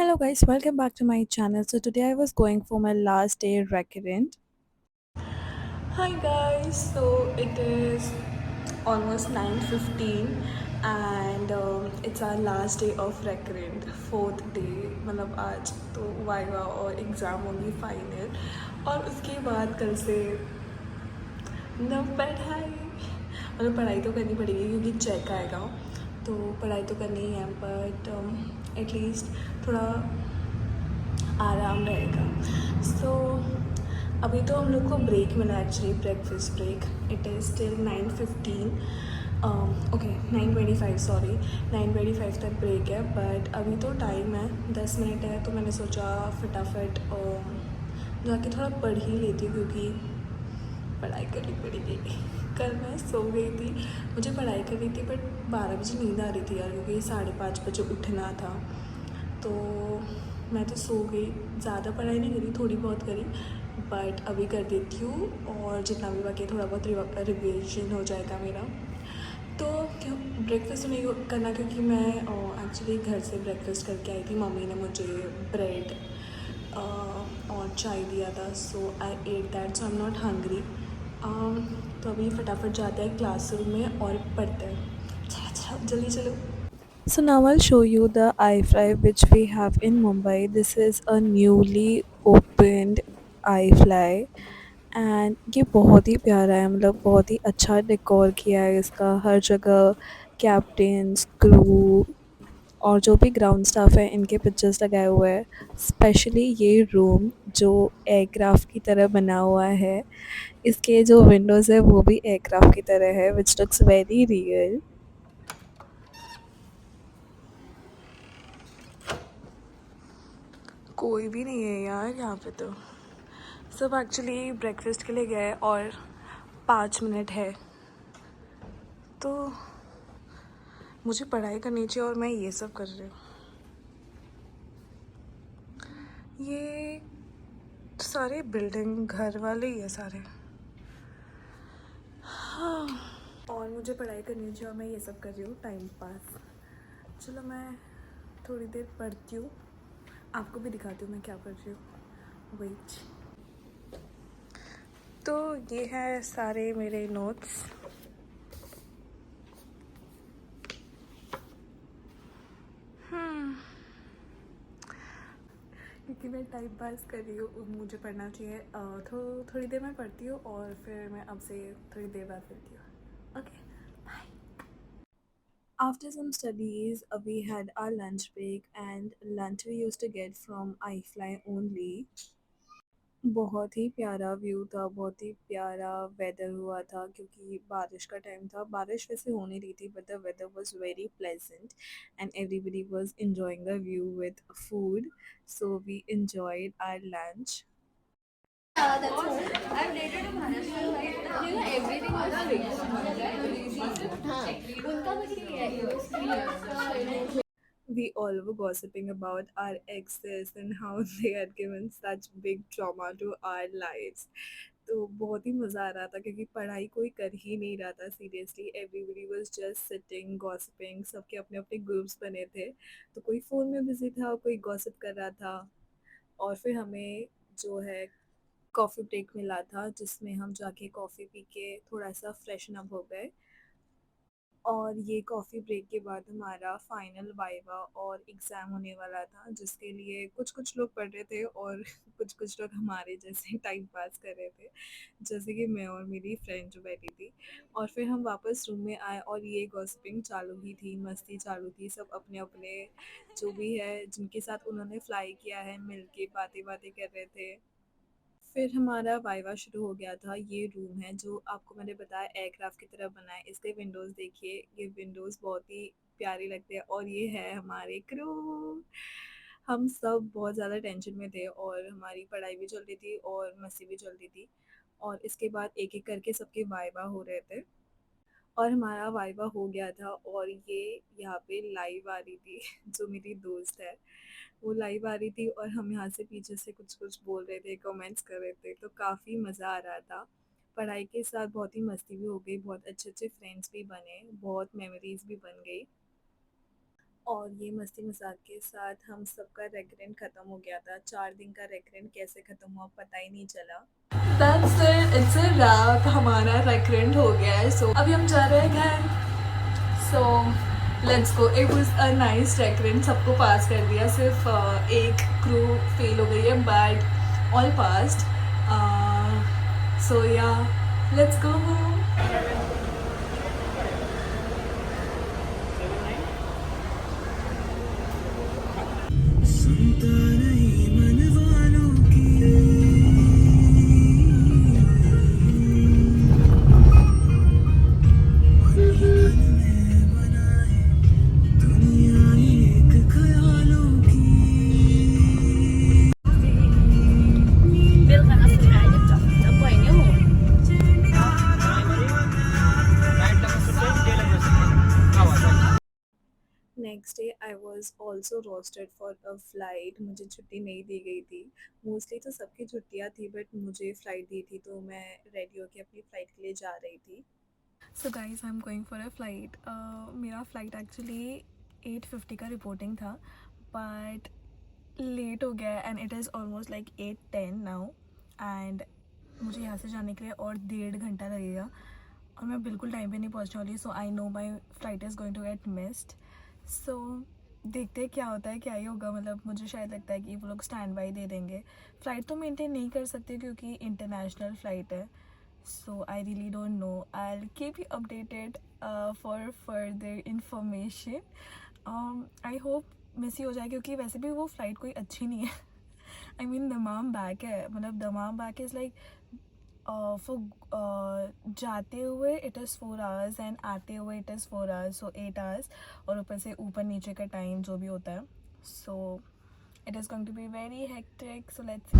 Hello guys, welcome back to my channel. So today I was going for my last day recurrent. Hi guys, so it is almost 9:15 and it's our last day of recurrent, fourth day. मतलब आज तो viva और exam होगी final और उसके बाद कल से न पढ़ाई मतलब पढ़ाई तो करनी पड़ेगी क्योंकि चेक आएगा तो पढ़ाई तो करनी ही है बट एटलीस्ट थोड़ा आराम रहेगा सो अभी तो हम लोग को ब्रेक मिला actually breakfast break it is till 9:15 okay 9:25 sorry 9:25 तक ब्रेक है बट अभी तो टाइम है 10 मिनट है तो मैंने सोचा फटाफट जाके थोड़ा पढ़ ही लेती हूँ क्योंकि पढ़ाई करनी पड़ेगी कल मैं सो गई थी मुझे पढ़ाई करनी थी बट 12 बजे नींद आ रही थी यार क्योंकि 5:30 बजे उठना था तो मैं तो सो गई ज़्यादा पढ़ाई नहीं करी थोड़ी बहुत करी बट अभी कर देती हूँ और जितना भी बाकी थोड़ा बहुत रिविजन हो जाएगा मेरा तो क्यों ब्रेकफास्ट तो नहीं करना क्योंकि मैं एक्चुअली घर से ब्रेकफास्ट करके आई थी मम्मी ने मुझे ब्रेड और चाय दिया था so I ate that so I am not hungry तो अभी फटाफट जाते हैं क्लासरूम में और पढ़ते हैं चलो चलो जल्दी चलो So now I'll show you the iFly which we have in Mumbai. This is a newly opened iFly and ये बहुत ही प्यारा है मतलब बहुत ही अच्छा डेकोर किया है इसका हर जगह कैप्टन्स क्रू और जो भी ग्राउंड स्टाफ है इनके पिक्चर्स लगाए हुए हैं स्पेशली ये रूम जो एयरक्राफ्ट की तरह बना हुआ है इसके जो विंडोज़ है वो भी एयरक्राफ्ट की तरह है विच लुक्स वेरी रियल। कोई भी नहीं है यार यहाँ पे तो सब एक्चुअली ब्रेकफास्ट के लिए गए और 5 मिनट है तो मुझे पढ़ाई करनी चाहिए और मैं ये सब कर रही हूँ ये सारे बिल्डिंग घर वाले ही है सारे हाँ और मुझे पढ़ाई करनी चाहिए और मैं ये सब कर रही हूँ टाइम पास चलो मैं थोड़ी देर पढ़ती हूँ आपको भी दिखाती हूँ मैं क्या कर रही हूँ वेट तो ये है सारे मेरे नोट्स क्योंकि मैं टाइम पास कर रही हूँ मुझे पढ़ना चाहिए थोड़ी देर मैं पढ़ती हूँ और फिर मैं अब से थोड़ी देर बाद पढ़ती हूँ okay bye. After some studies, we had our lunch break, and lunch we used to get from iFly only. बहुत ही प्यारा व्यू था, बहुत ही प्यारा वेदर हुआ था क्योंकि बारिश का टाइम था। बारिश वैसे हो नहीं रही थी but the weather was very pleasant and everybody was enjoying the view with food. So we enjoyed our lunch. That's what I've dated a Maharashtrian guy. You know, everything was fixed. हाँ, उनका बस ये है, USP We all were gossiping about our exes and how they had given such big trauma to our lives. तो बहुत ही मज़ा आ रहा था क्योंकि पढ़ाई कोई कर ही नहीं रहा था seriously everybody was just sitting gossiping सबके अपने अपने ग्रुप्स बने थे तो कोई फ़ोन में बिजी था कोई गॉसिप कर रहा था और फिर हमें जो है कॉफ़ी ब्रेक मिला था जिसमें हम जाके कॉफ़ी पी के थोड़ा सा फ्रेशन अप हो गए और ये कॉफ़ी ब्रेक के बाद हमारा फाइनल वाइवा और एग्ज़ाम होने वाला था जिसके लिए कुछ-कुछ लोग पढ़ रहे थे और कुछ-कुछ लोग हमारे जैसे टाइम पास कर रहे थे। जैसे कि मैं और मेरी फ्रेंड जो बैठी थी और फिर हम वापस रूम में आए और ये गॉसिपिंग चालू ही थी, मस्ती चालू थी। सब अपने-अपने जो भी है जिनके साथ उन्होंने फ्लाई किया है मिल के बातें-बातें कर रहे थे। फिर हमारा वाइवा शुरू हो गया था। ये रूम है जो आपको मैंने बताया एयरक्राफ्ट की तरह बना है। इसके विंडोज़ देखिए, ये विंडोज़ बहुत ही प्यारी लगती है और ये है हमारे क्रू। हम सब बहुत ज़्यादा टेंशन में थे और हमारी पढ़ाई भी चल रही थी और मस्ती भी चल रही थी और इसके बाद एक-एक करके सबके वाइवा हो रहे थे और हमारा वाइवा हो गया था और ये यहाँ पे लाइव आ रही थी जो मेरी दोस्त है। वो लाइव आ रही थी और हम यहाँ से पीछे से कुछ-कुछ बोल रहे थे, कमेंट्स कर रहे थे, तो काफ़ी मज़ा आ रहा था। पढ़ाई के साथ बहुत ही मस्ती भी हो गई, बहुत अच्छे-अच्छे फ्रेंड्स भी बने, बहुत मेमोरीज़ भी बन गई और ये मस्ती मज़ाक के साथ हम सबका रेगरेंट ख़त्म हो गया था। 4 दिन का रेगरेंट कैसे ख़त्म हुआ पता ही नहीं चला। That's it, it's a wrap, हमारा रेकरेंट हो गया है। सो अभी हम जा रहे हैं घर। So let's go. It was a nice recurrent, सबको पास कर दिया, सिर्फ एक क्रू फेल हो गई है, बट ऑल पास्ड। सो या, लेट्स गो होम। सुनता नहीं मन वालों की मन ही मन में बनाए दुनिया एक ख्यालों की Bill ka na sila yung chapoy niyo mo. Next day I was also roasted for a flight. मुझे छुट्टी नहीं दी गई थी। मोस्टली तो सबकी छुट्टियां थी बट मुझे फ़्लाइट दी थी, तो मैं रेडी होके अपनी फ़्लाइट के लिए जा रही थी। So guys, I am going for a flight. मेरा फ़्लाइट एक्चुअली 8:50 का रिपोर्टिंग था, बट लेट हो गया and it is almost like 8:10 now. And मुझे यहाँ से जाने के लिए और 1.5 घंटा लगेगा, और मैं बिल्कुल टाइम पे नहीं पहुँचने वाली। So I know my flight is going to get missed. So देखते हैं क्या होता है, क्या ही होगा। मतलब मुझे शायद लगता है कि वो लोग स्टैंड बाई दे देंगे। फ़्लाइट तो मेंटेन नहीं कर सकते क्योंकि इंटरनेशनल फ़्लाइट है। So I really don't know. I'll keep you updated for further information. I hope miss ही हो जाए, क्योंकि वैसे भी वो फ़्लाइट कोई अच्छी नहीं है। आई मीन दमाम बैक है, मतलब दमाम बैक इज़ लाइक जाते हुए इट इज़ 4 hours एंड आते हुए it is 4 hours, so 8 hours, और ऊपर से ऊपर नीचे का टाइम जो भी होता है। So it is going to be very hectic, so let's.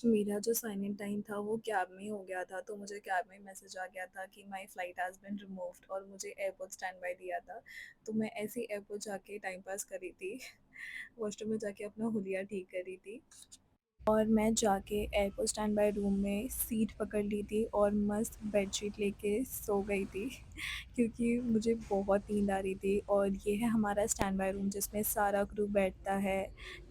मेरा जो साइन इन टाइम था वो कैब में हो गया था, तो मुझे कैब में मैसेज आ गया था कि my flight has been removed, और मुझे एयरपोर्ट स्टैंड बाय दिया था। तो मैं ऐसे ही एयरपोर्ट जाके टाइम पास कर रही थी। वॉशरूम में जाके अपना हुलिया ठीक कर रही थी। और मैं जाके एयरपोर्ट स्टैंड बाय रूम में सीट पकड़ ली थी और मस्त बेडशीट लेके सो गई थी। क्योंकि मुझे बहुत नींद आ रही थी। और ये है हमारा स्टैंड बाय रूम जिसमें सारा क्रू बैठता है,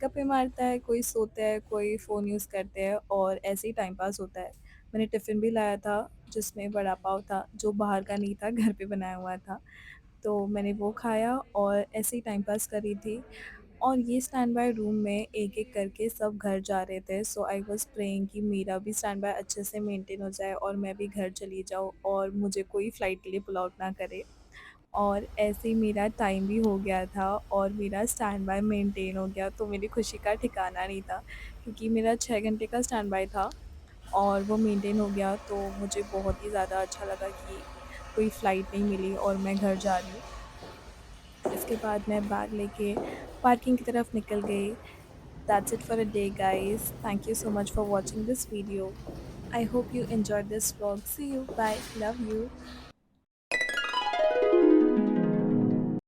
गप्पे मारता है, कोई सोता है, कोई फ़ोन यूज़ करते हैं, और ऐसे ही टाइम पास होता है। मैंने टिफ़िन भी लाया था जिसमें वड़ा पाव था, जो बाहर का नहीं था, घर पे बनाया हुआ था। तो मैंने वो खाया और ऐसे ही टाइम पास कर रही थी। और ये स्टैंड बाय रूम में एक-एक करके सब घर जा रहे थे, सो आई वाज़ प्रेइंग कि मेरा भी स्टैंड बाय अच्छे से मेंटेन हो जाए और मैं भी घर चली जाऊँ और मुझे कोई फ़्लाइट के लिए पुल आउट ना करे। और ऐसे ही मेरा टाइम भी हो गया था और मेरा स्टैंड बाय मेंटेन हो गया, तो मेरी खुशी का ठिकाना नहीं था, क्योंकि मेरा 6 घंटे का स्टैंड बाय था और वो मेंटेन हो गया। तो मुझे बहुत ही ज़्यादा अच्छा लगा कि कोई फ़्लाइट नहीं मिली और मैं घर जा रही हूँ। इसके बाद मैं बैग लेके पार्किंग की तरफ निकल गई। That's it for a day, guys. Thank you so much for watching this video. I hope you enjoyed this vlog. See you. Bye. Love you.